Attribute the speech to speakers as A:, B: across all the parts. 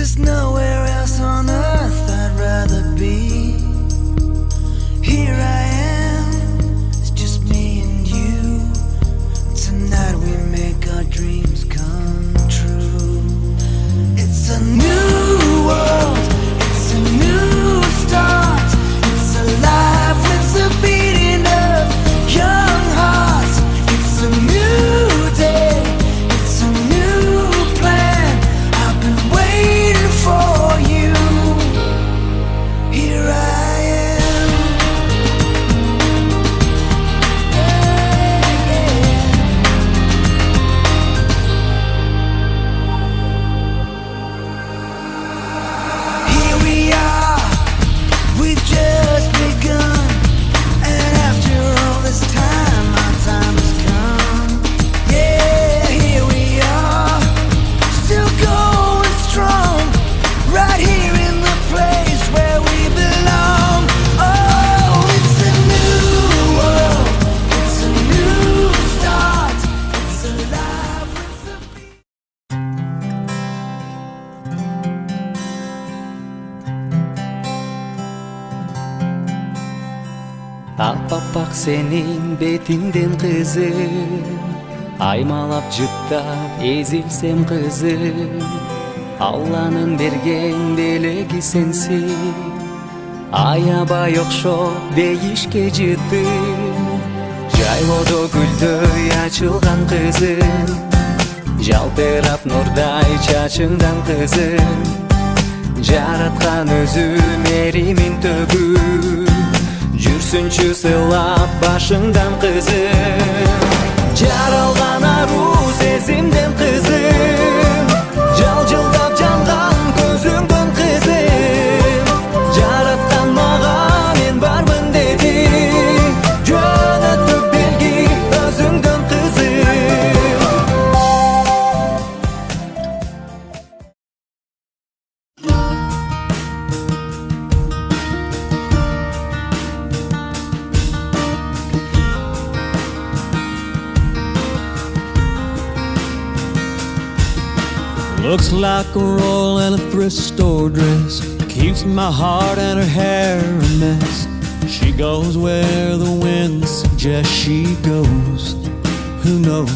A: there's nowhere else on earth I'd rather be. Here I am, it's just me and you. Tonight we make our dreams come true. It's a new world, it's a new start. It's alive with the beating of young hearts. It's a new day, it's a new plan. I've been waiting for you. Here I am. Here we are, we've just begun. And after all this time, our time has come. Yeah, here we are, still going strong, right here in the place where we belong. Oh, it's a new world, it's a new start. It's alive with the beat.
B: Аппақ сенин бетиңден кызым, аймалап жыттап эзилсем кызым. Алланын берген белеги сенсиң, аябай окшоп дейишке жыттым. Жайлоодо гүлдөй ачылган кызым, жалтырап нурдай чачыңдан кызым. Жараткан өзүм эримин төгүп, жүрсүнчү сыйлап башыңдан кызым. Жаралган ару сезимден кызым, жалжылдап жанган көзүңдөн кызым. Жараткан мага мен бармын деди, жөнөттү белги өзүңдөн кызым.
C: Looks like a roll in a thrift store dress, keeps my heart and her hair a mess. She goes where the wind suggests she goes. Who knows?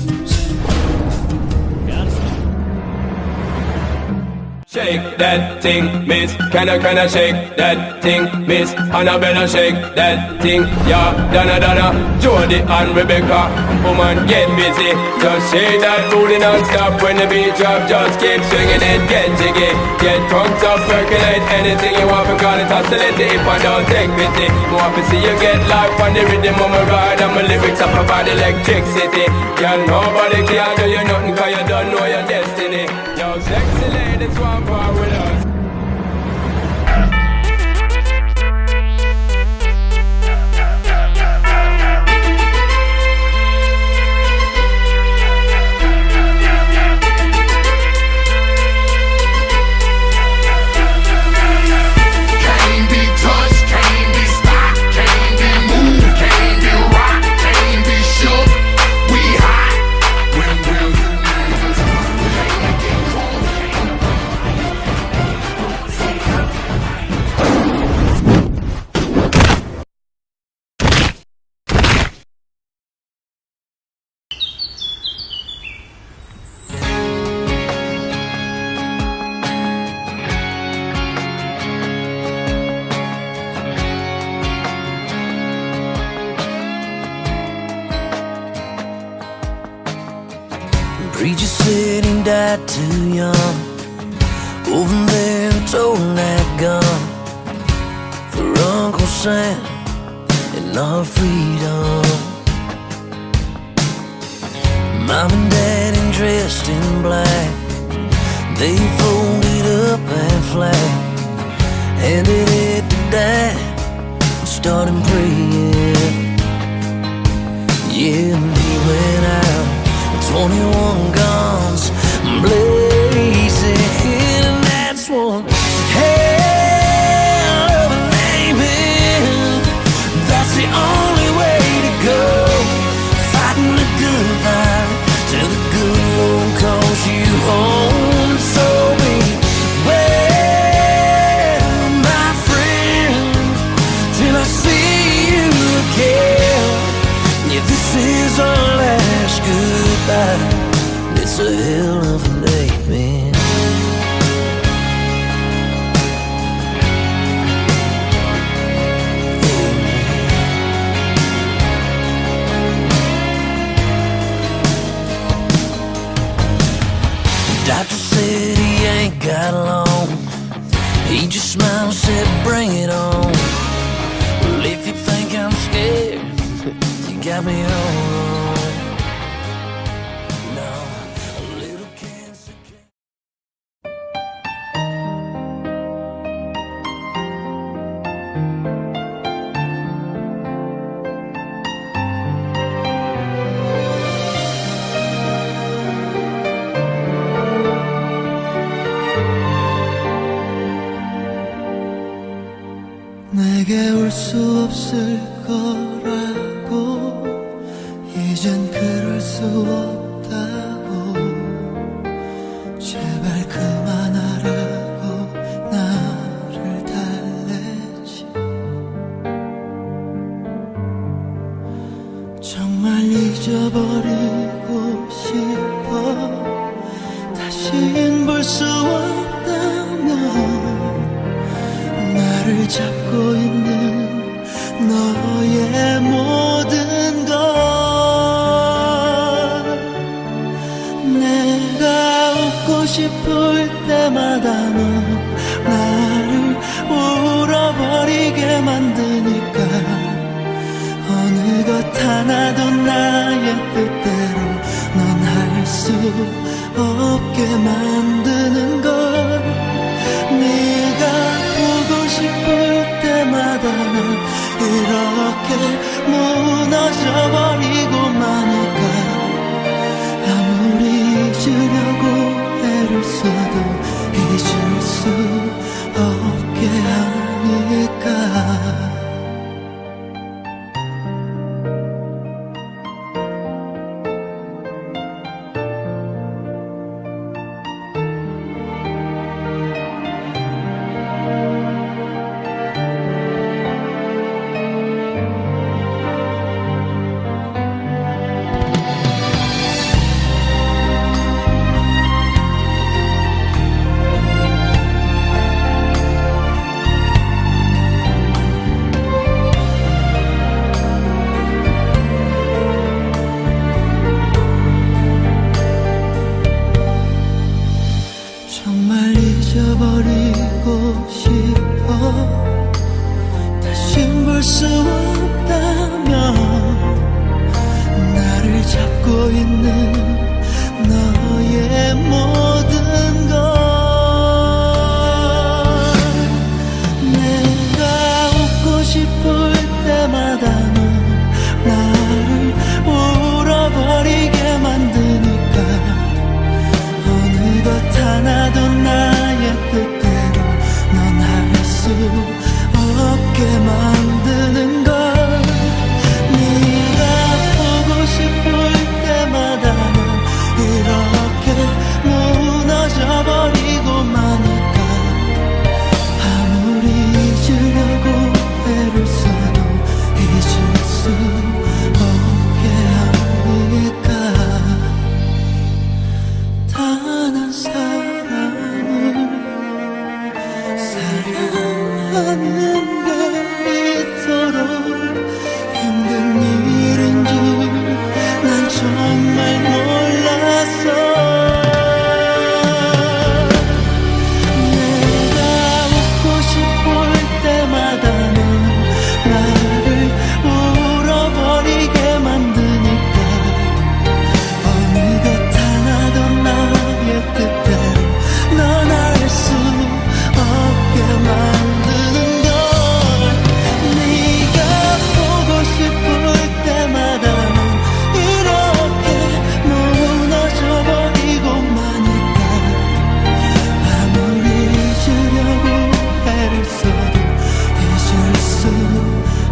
D: Shake that thing, miss. Can I shake that thing, miss? Annabella, shake that thing, yeah. Donna, Jody and Rebecca. Woman, get busy. Just shake that booty non-stop. When the beat drop, just keep swinging it. Get jiggy, get drunk up, percolate anything you want. Call it oscillate if I don't take pity. Want to see you get life on the rhythm of my ride. And my lyrics up about electricity. Girl, nobody can do you nothing, cause you don't know your destiny. Yo, sexy ladies want part with us.
E: Can't be touched, can't be stopped, can't be moved, can't be rocked, can't be shook. We hot. When will you niggas can't get caught?
A: Preacher said he died too young. Over there toting that gun for Uncle Sam and our freedom. Mom and Daddy dressed in black, they folded up and flat, handed it to Dad and started praying. Yeah, and he went out 21 guns blazing, and that's one hell of a name. That's the only way to go, fighting the good fight till the good Lord calls you home. So beware. Doctor said he ain't got long. He just smiled and said, bring it on. Well, if you think I'm scared, you got me all wrong. No, a little cancer. 내게 올 수 없을 거라고 이젠 그럴 수 없다고 제발 그만하라고 나를 달랬지 정말 잊어버리고 싶어 다신 볼 수 없다면 나를 잡고 있는 너의 모든 것 내가 웃고 싶을 때마다 넌 나를 울어버리게 만드니까 어느 것 하나도 나의 뜻대로 넌 할 수 없게 만드는 걸 네가 보고 싶을 때마다 난 이렇게 무너져버리고 마니까 아무리 잊으려고 애를 써도 잊을 수 없게 하니까 정말 잊어버리고 싶어 다신 볼 수 없다면 나를 잡고 있는 너의 모든 것 내가 웃고 싶을 때마다 넌 나를 울어버리게 만드니까 어느 것 하나도 나의 뜻대로 넌 할 수 없게 만드는 걸 네가 보고 싶을 때마다 넌 이렇게 무너져버리고 마니까 아무리 잊으려고 애를 써도 잊을 수 없게 하니까 단 한 사람을 사랑하는 게 이토록 힘든 일인 줄 난 정말 몰랐어 내가 웃고 싶을 때마다 넌 나를 울어버리게 만드니까 어느 것 하나도 나의 뜻대로 넌 알 수 없게 만드는 걸 네가 보고 싶을 때마다 넌 이렇게 무너져버리고 마니까 아무리 잊으려고 애를 써도 잊을 수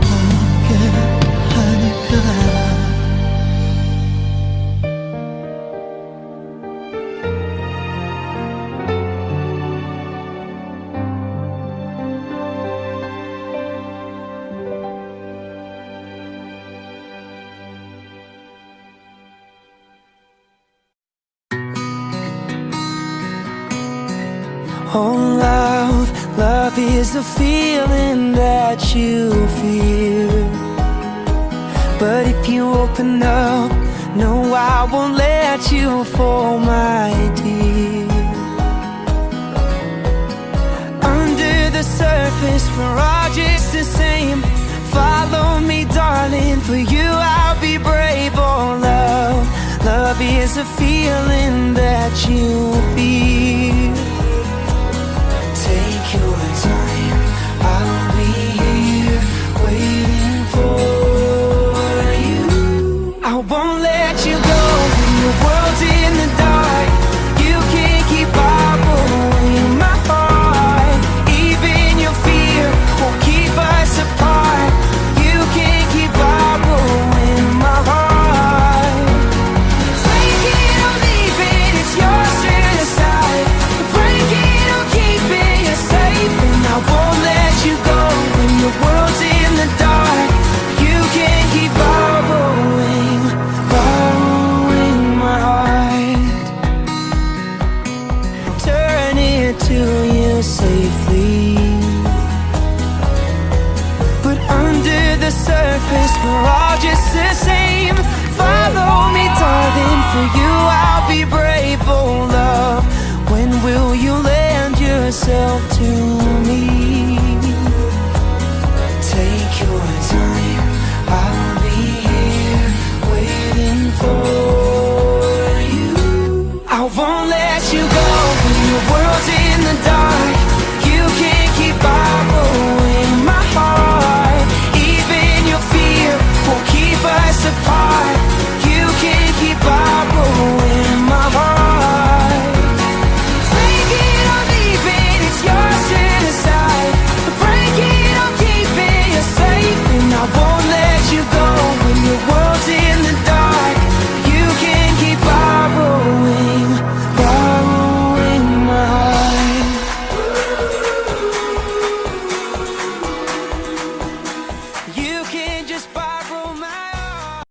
A: 없게 하니까
F: Oh, love is the feeling that you feel. But if you open up, no, I won't let you fall, my dear. you feel. Take your time, I'll be here waiting for you. I won't let you go when the world's in the dark. You can't keep boggling my heart. Even your fear won't keep us apart. You can't keep boggling my heart. Take it or leave it, it's yours to decide. Break it or keep it, you're safe. And I won't let you go when the world's in the dark. You can't keep boggling my heart. Turn it to you safely, but under the surface we're all just the same. Follow me, darling, for you I'll be brave. Oh love, when will you lend yourself to me? Take your time, I'll be here waiting for you. I won't let you go when the world's in the dark. You can't keep boggling my heart. Even your fear won't keep us apart.